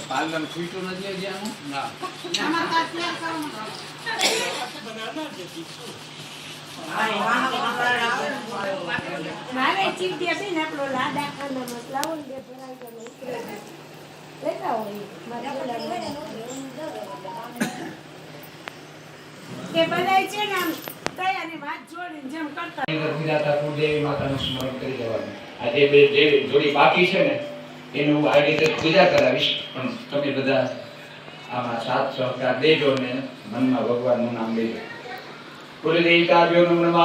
Parlour ખૂટ્યું નથી હજી આનું? ના. મારે ચીપી આપીને આપણો લાડા ખાના મસલાઓ ને ભરાઈ લેતા હોય કે બધાય છે ને આમ દયાની વાત જોડીને જેમ કરતા વિરાતા કુળદેવી માતાનું સ્મરણ કરી દેવાનું. આ જે બે જોડી બાકી છે ને એનું આ રીતે પૂજા કરાવીશ, પણ તમે બધા આમાં સાથ સહકાર દેજો ને મનમાં ભગવાનનું નામ લેજો. કુલદેવતાભ્યો નમઃ,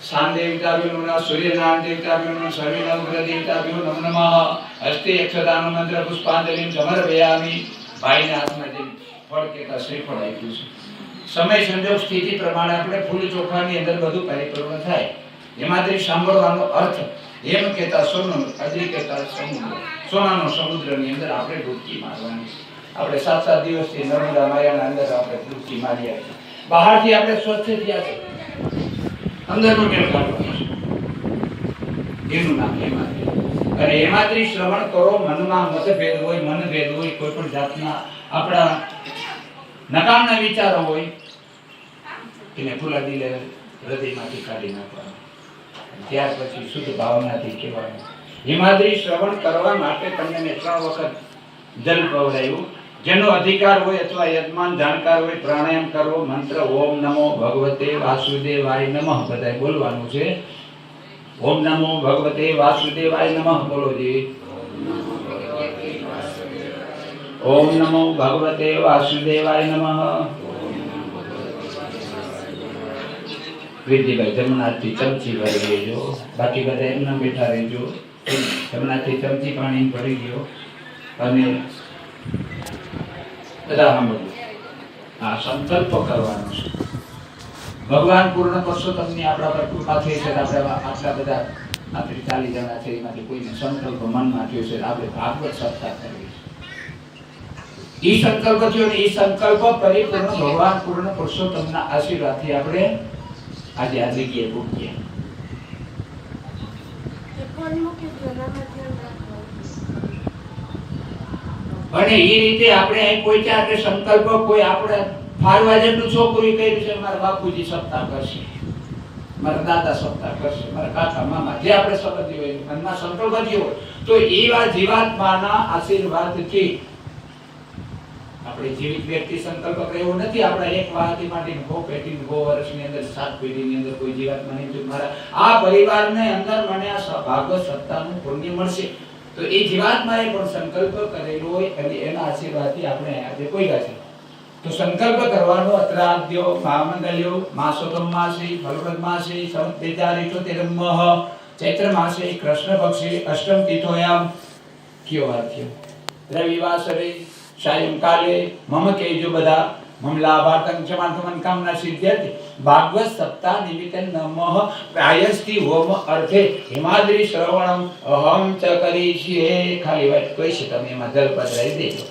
શાનદેવતાભ્યો નમઃ, સૂર્યનારાયણ દેવતાભ્યો નમઃ, સર્વે નવગ્રહ દેવતાભ્યો નમઃ. હસ્તે અક્ષતાનો મંત્ર પુષ્પાંજલિ સમર્પયામિ. ભાઈના હાથમાં જે ફળ કેતા શ્રીફળ આપ્યું છે. સમય સંજોગ સ્થિતિ પ્રમાણે આપણે ફૂલ ચોખાની અંદર બધું પરિપૂર્ણ થાય. એમાંથી સાંભળવાનો અર્થ એમ કહેતા સોનું, અજરી કહેતા સમુદ્ર, સોનાનો સમુદ્રની અંદર આપણે ડૂબકી મારવાની. આપણે 7 દિવસથી નર્મદા માયાના અંદર આપણે ડૂબકી માર્યા છે. બહારથી આપણે સ્વચ્છ થયા છે, અંદરનું મેળ કાઢવાનું છે. એનું નામ હેમાદ્રી. અને હેમાદ્રી શ્રવણ કરો. મનમાં મતભેદ હોય, મનભેદ હોય, કોઈ પણ જાતના આપણા નકામના વિચારો હોય એને ખુલ્લા દિલે હૃદયમાંથી કાઢી નાખવાના. ત્યાર પછી શુદ્ધ ભાવનાથી કહેવાનું. હિમાદ્રી શ્રવણ કરવા માટે તમને મેં 3 વખત જલ પવડાવ્યું. જેનો અધિકાર હોય અથવા યજમાન જાણકાર હોય પ્રાણાયામ કરવો. મંત્ર ઓમ નમો ભગવતે વાસુદેવાય નમઃ બધાય બોલવાનું છે. ઓમ નમો ભગવતે વાસુદેવાય નમઃ બોલો જી. ઓમ નમો ભગવતે વાસુદેવાય નમઃ. વિધિભાઈ જમનાથી ચમચી ભરી લેજો, બાકી બધા એમના બેઠા રહેજો. જમનાથી ચમચી પાણી ભરી ગયો અને બધા સાંભળજો. આ સંકલ્પ કરવાનો છે. ભગવાન પૂર્ણ પુરુષોત્તમની આપણા પર કૃપા થઈ છે. આપણે આટલા બધા 40 જણા છે, એમાંથી કોઈને સંકલ્પ મનમાં થયો છે. આપણે ભાગવત સત્તા કરવી છે. ઈ સંકલ્પ થયો ને ઈ સંકલ્પ પરિપૂર્ણ ભગવાન પૂર્ણ પુરુષોત્તમના આશીર્વાદથી આપણે આજે આ જગ્યાએ ભૂખ્યા. અને એ રીતે આપણે અહીં પહોંચ્યા એટલે સંકલ્પ કોઈ આપણે ફાળવા જેટલું છોકરી કર્યું છે. મારા બાપુજી સપ્તાહ કરશે, મારા દાદા સપ્તાહ કરશે, મારા કાકા મામા જે આપણે સંબંધી હોય મનમાં સંકલ્પ કર્યો હોય તો એવા જીવાત્માના આશીર્વાદથી આપણે જીવિત વ્યક્તિ સંકલ્પ કર્યો નથી. આપણા એક વાહથી માંડીને 100 પેઢી 100 વર્ષની અંદર 7 પેઢીની અંદર કોઈ જીવાત્માની જો મારા આ પરિવારને અંદર મને આ ભાગવત સત્તાનું પુણ્ય મળશે તો એ જીવાત્માએ પણ સંકલ્પ કરેલો હોય અને એના આશીર્વાદથી આપણે આજે કોઈ છે. તો સંકલ્પ કરવાનો. અત્રાદ્યો મહામંગલ્યો માસોતમ માસે ફલપ્રદ માસે સંવત 2078 ચૈત્ર માસે કૃષ્ણ પક્ષે અષ્ટમ તિથોયામ કયો વાર થયો રવિવાસરે સાયંકાલે મમ કેજો બધા મમ લાભાર્થં ક્ષમાર્થં કામના સિદ્ધ્યર્થે ભાગવત સપ્તાહ નિમિત્તે નમઃ પ્રાયસ્તિ હોમ અર્થે હિમાદ્રી શ્રવણમ અહમ ચ કરીષ્યે. ખાલી વાત કોઈ છે તમે એમાં જલ પધરાવી દેજો.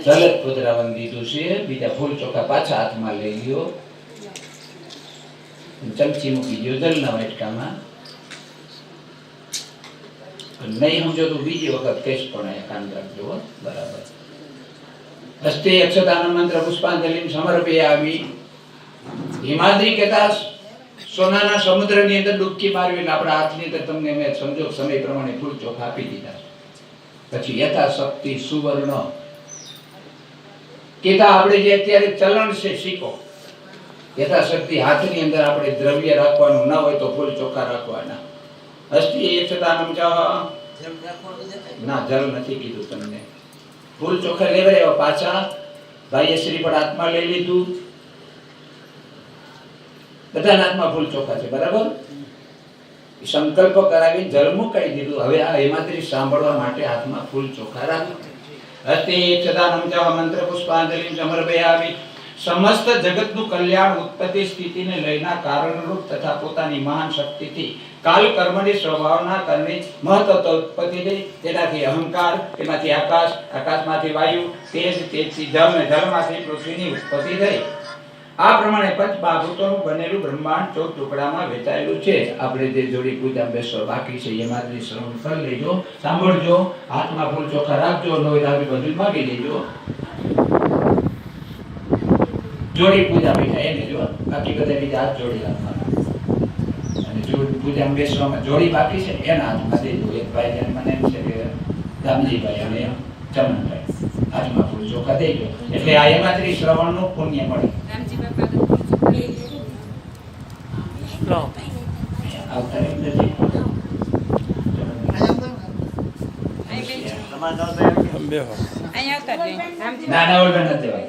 જલ પધરાવન દીધું છે. બીજા ફૂલ ચોખા પાછા હાથમાં લઈ લ્યો, ચમચી મૂકી દો જલના વાટકામાં. નહીં સમજો તો બીજી વખત કહીશ પણ કાન રાખજો. બરાબર. હસ્તે અક્ષતાનો મંત્ર પુષ્પાંજલિ સમર્પયામિ. હિમાદ્રી કહેતા સોનાના સમુદ્રની અંદર ડૂબકી મારવી. આપણા હાથની અંદર તમને મેં સંજોગ સમય પ્રમાણે ફૂલ ચોખા આપી દીધા. પછી યથાશક્તિ સુવર્ણ કહેતા આપણે જે અત્યારે ચલણ છે સિક્કો, યથાશક્તિ હાથની અંદર આપણે દ્રવ્ય રાખવાનું ના હોય તો ફૂલ ચોખા રાખવાના. હસ્તિ એકતાનમ ના જલ નથી કીધું તમને. ફૂલ ચોખા લેવા પાછા ભાઈએ શ્રીફળ હાથમાં લઈ લીધું, બધાના હાથમાં ફૂલ ચોખા છે, બરાબર? સંકલ્પ કરાવી જળ મુકાઈ દીધું. હવે આ હેમાદ્રી સાંભળવા માટે હાથમાં ફૂલ ચોખા રાખો. હતે સદાનમ ચ મંત્ર પુષ્પાંજલિ સમર્પયામિ. સમસ્ત જગતનું કલ્યાણ ઉત્પત્તિ સ્થિતિને લયના કારણરૂપ તથા પોતાની મહાન શક્તિથી કાલ કર્મની સ્વભાવના કરને મહત્વ ઉત્પત્તિ થઈ. તેનાથી અહંકાર, તેમાંથી આકાશ, આકાશમાંથી વાયુ, તેજ, તેજથી જળ અને જળમાંથી પૃથ્વીની ઉત્પત્તિ થઈ. આ પ્રમાણે પંચ મહાભૂતોનું બનેલું બ્રહ્માંડ 14 ટુકડામાં વહેંચાયેલું છે. આપણે જે જોડી પૂજા બેસવા બાકી છે એમાંથી શ્રવણ કરી લેજો, સાંભળજો, હાથમાં ફૂલ ચોખા રાખજો, નોઈ બધું માગી લેજો. જોડી પૂજા બેઠા એને જો, બાકી બધા બીજા હાથ જોડી રાખવાના. અને જોડી પૂજા બેસવામાં જોડી બાકી છે એના હાથમાં દેજો. એક ભાઈ મને એમ છે કે રામજીભાઈ અને ચમનભાઈ હાથમાં ફૂલ ચોખા દેજો, એટલે આ હેમાદ્રી શ્રવણનું પુણ્ય મળે. આવતા એમ નથી. ના ના ઓળખ નથી દેવાય.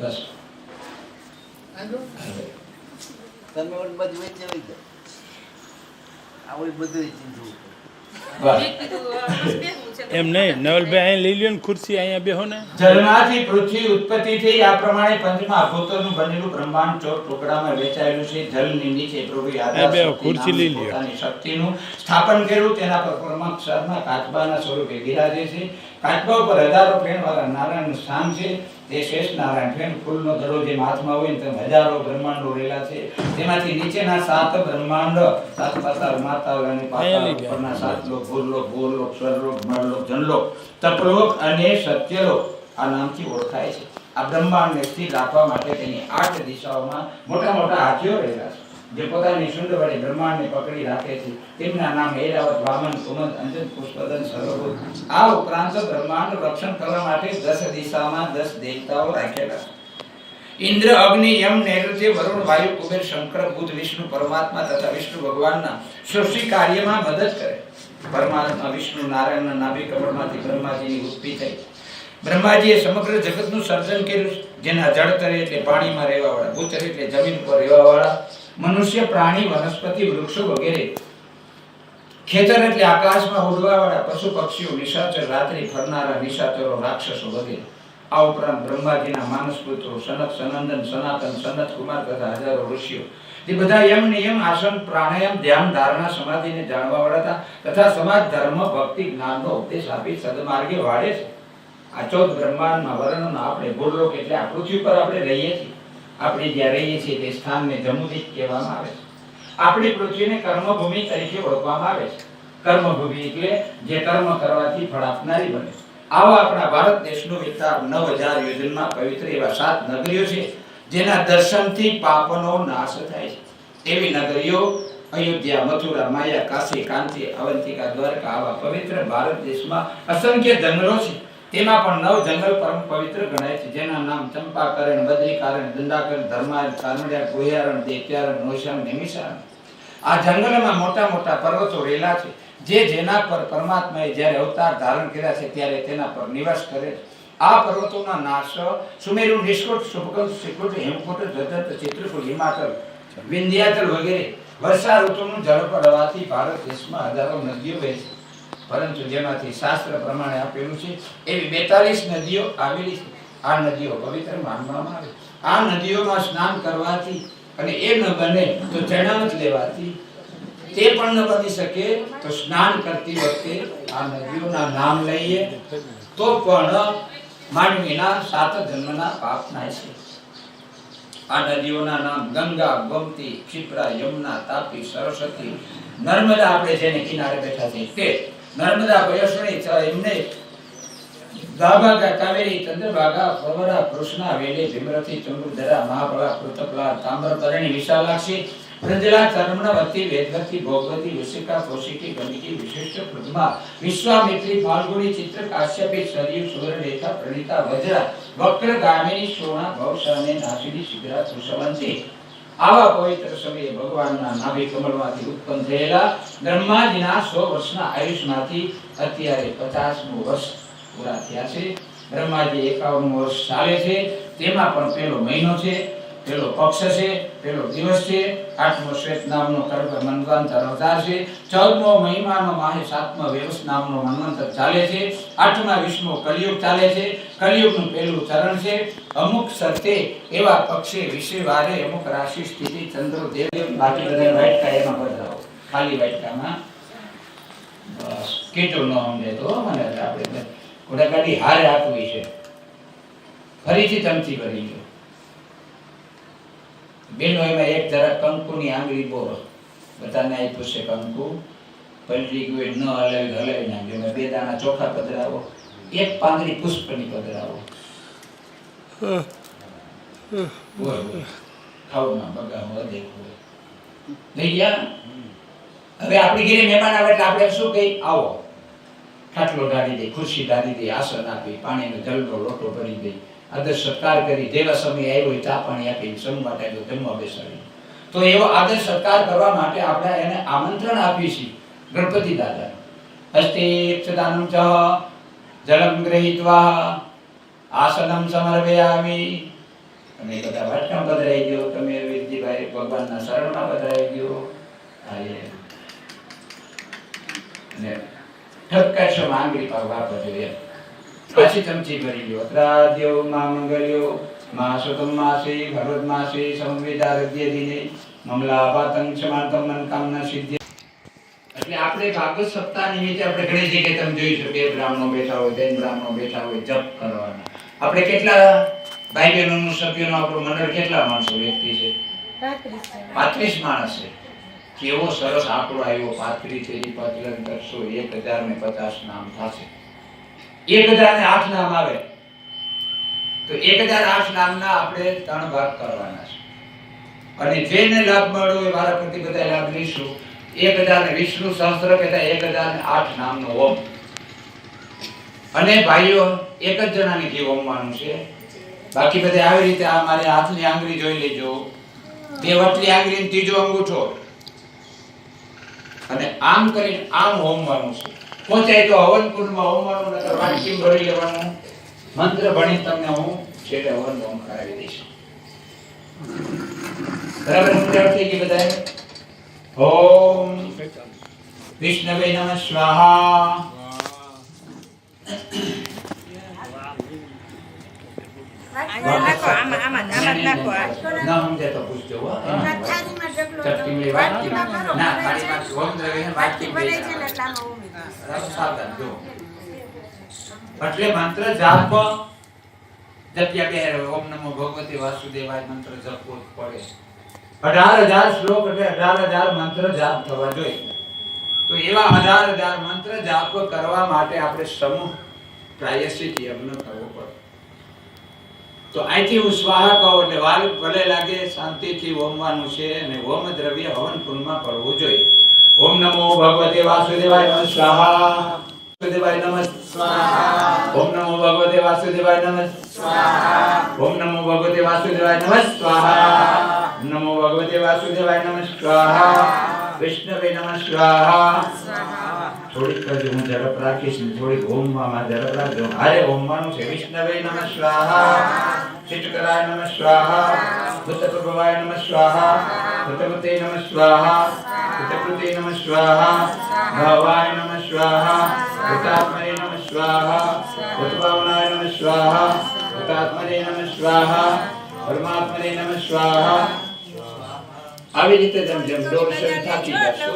બસ તમે ઓલ બધું વેચે હોય તો આવડી બધું વેચી એમ નહીં નવલભાઈ અહીં લઈ લ્યો ને ખુરશી અહીંયા બેહો ને. જળમાંથી પૃથ્વી ઉત્પત્તિ થઈ. આ પ્રમાણે પંચમહાભૂતોનું બનેલું બ્રહ્માંડ 14 ટુકડામાં વહેંચાયેલું છે. જળની નીચે પ્રભુએ આધાર ખુરશી લઈ લ્યો. પોતાની શક્તિનું સ્થાપન કર્યું. તેના પર પરમાક્ષરના કાચબાના સ્વરૂપે બિરાજે છે. કાચબા ઉપર હજારો ફેણવાળા નારાયણ સ્થાન છે. તે શેષ નારાયણ ફેણ ફૂલનો દડો જેમ હાથમાં હોય ને તેમ હજારો બ્રહ્માંડો રહેલા છે. તેમાંથી નીચેના 7 બ્રહ્માંડ, 7 પાતાળ, માતાળ અને પાતાળ, ઉપરના 7 લોક, ભૂરલોક, ભૂરલોક, સ્વર્લોક, મળલોક, જનલોક, તપલોક અને સત્યલોક આ નામથી ઓળખાય છે. આ બ્રહ્માંડને સ્થિર રાખવા માટે તેની 8 દિશાઓમાં મોટા મોટા હાથીઓ રહેલા છે, જે પોતાની શુંડ વડે બ્રહ્માંડને પકડી રાખે છે. તેમના નામ ઐરાવત, વામન, કુમદ, અંજન, પુષ્પદન, સર્વભૂત. આ ઉપરાંત બ્રહ્માંડનું રક્ષણ કરવા માટે 10 દિશામાં 10 દેવતાઓ રાખેલા છે. ઇન્દ્ર, અગ્નિ, યમ, નૈઋત્ય, વરુણ, વાયુ, કુબેર, શંકર, બુદ્ધ, વિષ્ણુ પરમાત્મા તથા વિષ્ણુ ભગવાનના સૃષ્ટિ કાર્યમાં મદદ કરે. પરમાત્મા વિષ્ણુ નારાયણના નાભિ કમળમાંથી બ્રહ્માજીની ઉત્પત્તિ થઈ. બ્રહ્માજીએ સમગ્ર જગતનું સર્જન કર્યું. જેના જળ તરે એટલે પાણીમાં રહેવા વાળા, ભૂ તરે એટલે જમીન પર રહેવા વાળા, મનુષ્ય, પ્રાણી, વનસ્પતિ, વૃક્ષો વગેરે, ખેતર એટલે આકાશમાં ઉડવા વાળા પશુ પક્ષીઓ, નિશાચર, રાત્રિ ફરનારા નિશાચરો, રાક્ષસો વગેરે. આ ઉપરાંત બ્રહ્માજીના માનસ પુત્રો સનત, સનંદન, સનાતન, સનત કુમાર તથા હજારો ઋષિઓ, તે બધા યમ, નિયમ, આસન, પ્રાણાયામ, ધ્યાન, ધારણા, સમાધિને જાણવા વાળા હતા તથા સમાજ, ધર્મ, ભક્તિ, જ્ઞાનનો ઉપદેશ આપી સદમાર્ગે વાળે છે. આ 14 બ્રહ્માંડના વર્ણન આપણે ભૂલોક એટલે આ પૃથ્વી પર આપણે રહીએ છીએ. આપણે જ્યાં રહીએ છીએ તે સ્થાનને જમુદીપ કહેવામાં આવે છે. આપણી પૃથ્વીને કર્મભૂમિ તરીકે ઓળખવામાં આવે છે. કર્મભૂમિ એટલે જે કર્મ કરવાથી ફળ આપનારી બને. આવા આપણા ભારત દેશનો વિસ્તાર 9000 યોજનમાં પવિત્ર એવા 7 નગરીઓ છે, જેના દર્શનથી પાપનો નાશ થાય છે. એવી નગરીઓ અયોધ્યા, મથુરા, માયા, કાશી, કાંચી, અવંતિકા, દ્વારકા. આવા પવિત્ર ભારત દેશમાં અસંખ્ય જંગલો છે. તેમાં પણ 9 જંગલ પરમ પવિત્ર ગણાય છે, જેના નામ ચંપાકરણ, બદ્રીકારણ, દંડાકરણ, ધર્મારણ, કાનડિયા, ગોયારણ, દેત્યારણ, નોશાણ, નિમિષારણ. આ જંગલમાં મોટા મોટા પર્વતો રહેલા છે, જે જેના પર પરમાત્માએ જ્યારે અવતાર ધારણ કર્યા છે ત્યારે તેના પર નિવાસ કરે છે. આ પર્વતોના નાશ સુમેરુ, નિષ્કુટ, શુભકુંડ, શ્રીકુટ, હેમકુટ, જગત, ચિત્રકૂટ, હિમાચલ, વિંધ્યાચલ વગેરે વર્ષા ઋતુનું જળ પડવાથી ભારત દેશમાં હજારો નદીઓ વહે છે. પરંતુ જેમાંથી શાસ્ત્ર પ્રમાણે આપેલું છે એવી 42 નદીઓ આવેલી છે. આ નદીઓ પવિત્ર માનવામાં આવે. આ નદીઓમાં સ્નાન કરવાથી અને એ ન બને તો ચરણામત લેવાથી, તે પણ ન બની શકે તો સ્નાન કરતી વખતે આ નદીઓના નામ લઈએ તો પણ માનવીના 7 જન્મના પાપ નાશ છે. આ નદીઓના નામ ગંગા, ગોમતી, ક્ષિપ્રા, યમુના, તાપી, સરસ્વતી, નર્મદા. આપણે જેને કિનારે બેઠા છીએ તે નર્મદા, પયસ્વિની, એમને ગાભાગા, કાવેરી, ચંદ્રભાગા, પ્રવરા, કૃષ્ણા, વેલી, ભીમરથી, ચંદ્રધરા, મહાપ્રભા, કૃતકલા, તામ્રપર્ણી, વિશાલાક્ષી, પ્રજલા, ચરમણવતી, વેદવતી, ભોગવતી, વિશિકા, કૌશિકી, ગંડકી, વિશિષ્ટ, પ્રથમા, વિશ્વામિત્રી, ફાલ્ગુની, ચિત્ર, કાશ્યપી, સરયુ, સુવર્ણરેખા, પ્રણીતા, વજ્રા, વક્ર, ગામિની, શોણા, ભવશાને, નાસિની, શિગ્રા, સુષવંતી. આવા પવિત્ર સમયે ભગવાનના નાભિ કમળમાંથી ઉત્પન્ન થયેલા બ્રહ્માજીના 100 વર્ષના આયુષ્યમાંથી અત્યારે 50મું વર્ષ પૂરા થયા છે. બ્રહ્માજી 51મું વર્ષ ચાલે છે. તેમાં પણ પહેલો મહિનો છે. પેલો પક્ષ છે, પેલો દિવસ છે, 8મો શ્વેત નામનો મન્વંતર અવતાર છે, 14મો મહિમાનો માહે 7મો વ્યવસ નામનો મન્વંતર ચાલે છે, 8મા 20મો કલિયુગ ચાલે છે. કલિયુગનું પહેલું ચરણ છે. અમુક શરતે એવા પક્ષે વિશે વારે અમુક રાશિ સ્થિતિ ચંદ્રો દેવ બાકી બધા વાટકા એમાં બદલાવો. ખાલી વાટકામાં બસ કેટલું ન સમજે તો મને આપણે ઘોડાગાડી હારે આપવી છે. ફરીથી ચમચી ભરી ગયો બેનો. એમાં એક જરા કંકુની આંગળી બોરો બધાને આપ્યું છે કંકુ. પલટી ગયું ન હલાવી હલાવી નાખ્યું. બે દાણા ચોખા પધરાવો, એક પાંદડી પુષ્પની પધરાવો. ખાવમાં બગાવો દેખો લઈ ગયા. હવે આપણી ઘરે મહેમાન આવે એટલે આપણે શું કહી? આવો. ખાટલો ઢાળી દે, ખુરશી ઢાળી દે, આસન આપી, પાણીનો જલનો લોટો ભરી દે, આદર સત્કાર કરી, જેવા સમય આવ્યો ચા પાણી આપી, જમવા ટાઈમે જમવા બેસાડી. તો એવો આદર સત્કાર કરવા માટે આપણે એને આમંત્રણ આપીએ છીએ ગણપતિ દાદા. અસ્તિ ક્ષદાનમ ચ જલમ ગૃહીત્વા આસનમ સમર્પયામિ. તમે બધા વાટકા પધરાઈ ગયો, તમે વિદ્યાભાઈ ભગવાનના શરણમાં પધરાઈ ગયો. અને ઠપકાશો આંગળી પર વાપરજો એમ. પાછી ચમચી ભરી લ્યો. ત્રાદ્યો માં મંગલ્યો માં સુતમ માસી ભરત માસી સંવેદા રદ્ય દિને મમલાપાતં ક્ષમાતં મન કામના સિદ્ધિ. એટલે આપણે ભાગવત સપ્તાહ નિમિત્તે આપણે ઘણી જગ્યાએ તમે જોઈ શકો બે બ્રાહ્મણો બેઠા હોય, ત્રણ બ્રાહ્મણો બેઠા હોય, જપ કરવાના. આપણે કેટલા ભાઈ બહેનોનું સભ્યોનો આપણું મંડળ કેટલા માણસો વ્યક્તિ છે? 35 માણસ છે. કેવો સરસ આંકડો આવ્યો. 35 × 1050 નામ થશે. 1008 નામ આવે તો 1008 નામના આપણે 3 ભાગ કરવાના છે. અને જેને લાભ મળ્યો એ મારા પ્રતિ બધા લાભ લઈશું. 1000 વિષ્ણુ સહસ્ત્ર કહેતા 1008 નામનો ઓમ. અને ભાઈઓ એક જ જણાની ઘી ઓમવાનું છે. બાકી બધે આવી રીતે આ મારી હાથની આંગળી જોઈ લેજો. 2 વટલી આંગળી ને ત્રીજો અંગૂઠો. અને આમ કરીને આમ હોમવાનું છે. પહોંચાય તો હવન કુંડમાં હોમવાનું, નકર વાટકી ભરી લેવાનું. મંત્ર ભણી તમને હું છેલ્લે હવન હોમ કરાવી દઈશ. બરાબર સમજાવ થઈ ગઈ બધાએ? ઓમ વિષ્ણવે નમઃ સ્વાહા. ના સમજે તો પૂછજો. ચટકી વાટકી ના થાળીમાં ઓમ દ્રવ્ય વાટકી બે સાવધાન જો. એટલે મંત્ર જાપ જપ્યા બે ઓમ નમો ભગવતે વાસુદેવાય મંત્ર જપવો પડે. 18000 શ્લોક એટલે 18000 મંત્ર જાપ થવા જોઈએ. તો એવા 18000 મંત્ર જાપ કરવા માટે આપણે સમૂહ પ્રાયશ્ચિત યજ્ઞ કરવો પડે. તો અહીંથી હું સ્વાહા કહું એટલે વાલ ભલે લાગે શાંતિથી હોમવાનું છે. અને હોમ દ્રવ્ય હવન કુંડમાં પડવું જોઈએ. ઓમ નમો ભગવતે વાસુદેવાય નમઃ સ્વાહા. વાસુદેવાય નમઃ સ્વાહા. ઓમ નમો ભગવતે વાસુદેવાય નમઃ સ્વાહા. ઓમ નમો ભગવતે વાસુદેવાય નમઃ સ્વાહા. નમો ભગવતે વાસુદેવાય નમઃ સ્વાહા. વિષ્ણવે નમઃ સ્વાહા. થોડીક જ હું ઝડપ રાખીશ ને થોડીક હોમમાં ઝડપ રાખજો. હારે હોમવાનું છે. વિષ્ણવે નમઃ સ્વાહા. ચિત્તકરાય નમઃ સ્વાહા. ભૂતપ્રભવાય નમઃ સ્વાહા. ભૂતપતે નમઃ સ્વાહા. ભૂતકૃતે નમઃ સ્વાહા. ભવાય નમઃ સ્વાહા. ભૂતાત્મને નમઃ સ્વાહા. ભૂતભાવનાય નમઃ સ્વાહા. ભૂતાત્મને નમઃ સ્વાહા. પરમાત્મને નમઃ સ્વાહા. આવી રીતે જેમ જેમ દોડશો થાકી જશો.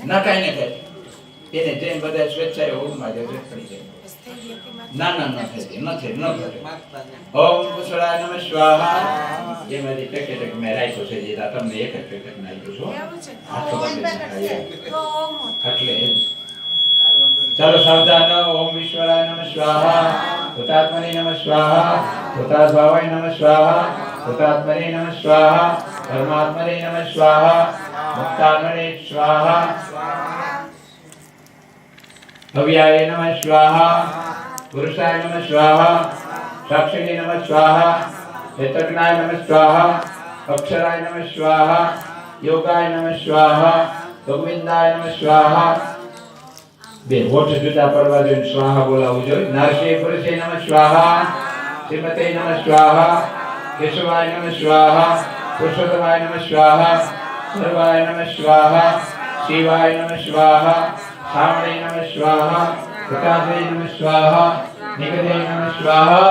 ના કાંઈ ન થાય. એને જેમ બધા સ્વેચ્છાએ હોમમાં જશે પડી જાય. ના ના ન થાય. ન થાય. ઓમ કુશળાય નમઃ સ્વાહા. જેમાંથી પેકેટ મેં રાખ્યો છે જે તમને એક જ પેકેટ નાખ્યો છો. એટલે ચાલો સાવધાન. ઓમ ઈશ્વરાય નમઃ સ્વાહા. ભૂતાત્મને નમઃ સ્વાહા. ભૂતાદ્ભાવાય નમઃ સ્વાહા. ભૂતાત્મને નમઃ સ્વાહા. પરમાત્મને નમઃ સ્વાહા. મુક્તાત્મને સ્વાહા. ભવ્યાય નમઃ સ્વાહા. પુરુષાય નમઃ સ્વાહા. સાક્ષિણે નમઃ સ્વાહા. હેતજ્ઞાય નમઃ સ્વાહા. અક્ષરાય નમઃ સ્વાહા. યોગાય નમઃ સ્વાહા. ગોવિંદાય નમઃ સ્વાહા. બે હોઠ જુદા પડવા જોઈએ. સ્વાહા બોલાવવું જોઈએ. નાર્ષે પુરુષે નમઃ સ્વાહા. श्रीमते नमः स्वाहा केशवाय नमः स्वाहा पुरुषोत्तमाय नमः स्वाहा सर्वाय नमः स्वाहा शिवाय नमः स्वाहा श्यामणे नमः स्वाहा प्रकाशे नमः स्वाहा निकटे नमः स्वाहा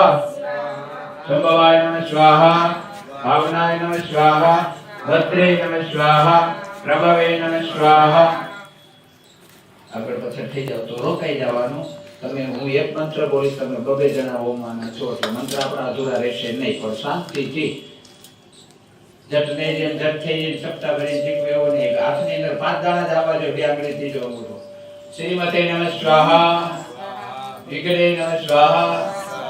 संभवाय नमः स्वाहा भावनाय नमः स्वाहा भद्रे नमः स्वाहा प्रभवे नमः स्वाहा આગળ પાછળ થઈ જાવ તો રોકાઈ જવાનું તમે હું એક મંત્ર બોલીશ તમે બબે જણા ઓમવાના છો એટલે મંત્ર આપણા અધૂરા રહેશે નહીં પણ શાંતિથી જટ ને જેમ જટ થઈ જાય સપ્તાહ ભરી જીવવું એવું નહીં હાથની અંદર 5 દાણા જ આવવા જોઈએ બે આંગળીથી જો બોલો શ્રીમતે નમઃ સ્વાહા વિગ્રહે નમઃ સ્વાહા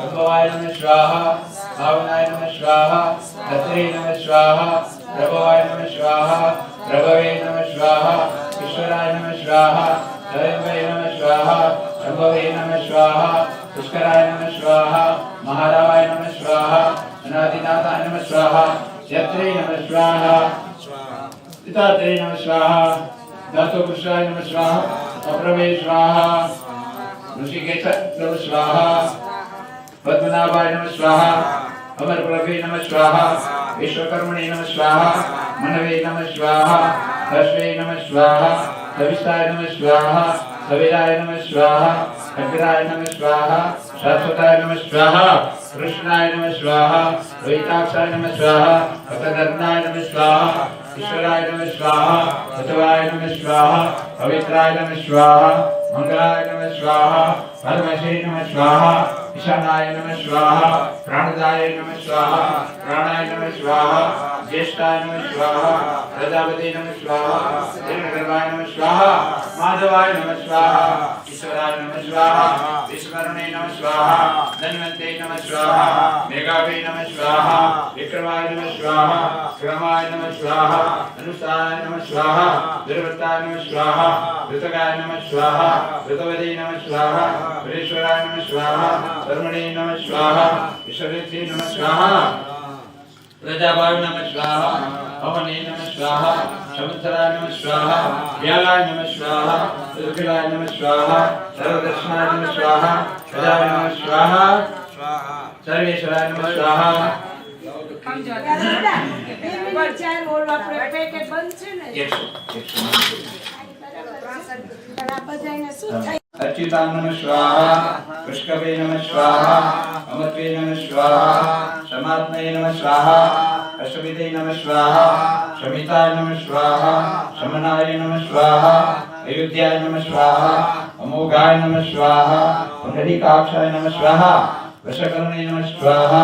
પ્રભવાય નમઃ સ્વાહા ભાવનાય નમઃ સ્વાહા ભદ્રે નમઃ સ્વાહા પ્રભવાય નમઃ સ્વાહા પ્રભવે નમઃ સ્વાહા ઈશ્વરાય નમઃ સ્વાહા सर्वे नमः स्वाहा संभवे नमः स्वाहा पुष्कराय नमः स्वाहा महारावाय नमः स्वाहा अनादिनाथाय नमः स्वाहा यत्रे नमः स्वाहा पितात्रे नमः स्वाहा दासोपुरुषाय नमः स्वाहा अप्रमे स्वाहा ऋषिकेश नमः स्वाहा पद्मनाभाय नमः स्वाहा अमरप्रभे नमः स्वाहा विश्वकर्मणे नमः स्वाहा मनवे नमः स्वाहा हर्षवे नमः स्वाहा सविताय नमः स्वाहा सविराय नमः स्वाहा अग्राय नमः स्वाहा शाश्वताय नमः स्वाहा कृष्णाय नमः स्वाहा द्वैताक्षाय नमः स्वाहा अतधर्माय नमः स्वाहा ईश्वराय नमः स्वाहा सतवाय नमः स्वाहा पवित्राय नमः स्वाहा मंगलाय नमः स्वाहा परमशे नमः स्वाहा ईशानाय नमः स्वाहा प्राणदाय नमः स्वाहा प्राणाय नमः स्वाहा ज्येष्ठाय नमः स्वाहा प्रजापति नमः स्वाहा हिरण्यगर्भाय नमः स्वाहा माधवाय नमः स्वाहा ईश्वराय नमः स्वाहा विश्वकर्मणे नमः स्वाहा धन्वन्ते नमः स्वाहा मेघावे नमः स्वाहा विक्रमाय नमः स्वाहा क्रमाय नमः स्वाहा अनुष्ठाय नमः स्वाहा दुर्वृत्ताय नमः स्वाहा ऋतगाय नमः स्वाहा ऋतवदे नमः स्वाहा ईश्वराय नमः स्वाहा कर्मणे नमः स्वाहा ईश्वरेति नमः स्वाहा प्रजाभाय नमः स्वाहा पवने नमः स्वाहा शमंतराय नमः स्वाहा व्यालाय नमः स्वाहा दुर्गिलाय नमः स्वाहा सर्वदर्शनाय नमः स्वाहा प्रजाय नमः स्वाहा सर्वेश्वराय नमः स्वाहा પેકેટ બંધ છે ને 100 अच्युताय नमः स्वाहा पुष्कवे नमः स्वाहा अमृते नमः स्वाहा समात्मये नमः स्वाहा अश्वविदे नमः स्वाहा शमिताय नमः स्वाहा शमनाय नमः स्वाहा अयोध्याय नमः स्वाहा अमोघाय नमः स्वाहा पुंडरीकाक्षाय नमः स्वाहा वृषकर्णे नमः स्वाहा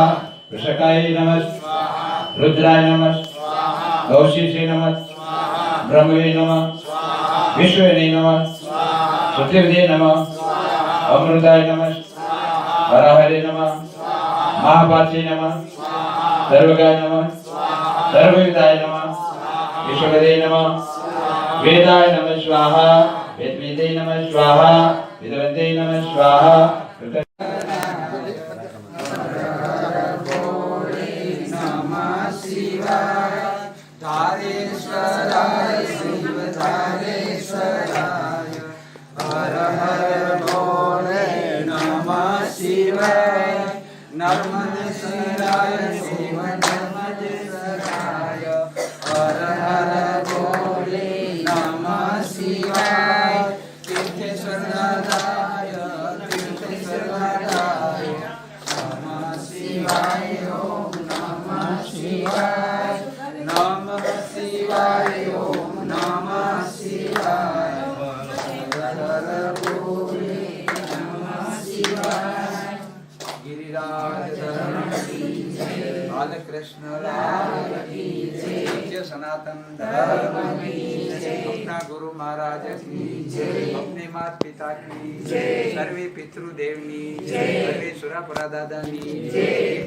वृषकाय नमः स्वाहा रुद्राय नमः स्वाहा गौशीसे नमः स्वाहा ब्रह्मवे नमः स्वाहा विश्ववे नमः सत्यवदे नमः अमृताय नमः वराहरे नमः महापाचे नमः सर्वगाय नमः सर्वविदाय नमः विश्ववदे नमः वेदाय नमः स्वाहा वेदवेदे नमः स्वाहा वेदवन्ते नमः स्वाहा नर्मदे शिवाय शिव नर्मदे शिवाय हर हर भोले नमः शिवाय तीर्थेश्वराय तीर्थेश्वराय नमः शिवाय ओम नमः शिवाय नमः शिवाय ओम नमः शिवाय हर हर भोले नमः शिवाय गिरिराज बालकृष्ण नित्य सनातन धर्म अपना गुरु महाराज की अपने माता पिता की सर्वे पितृदेवनी सर्वे सुरापुरा दादा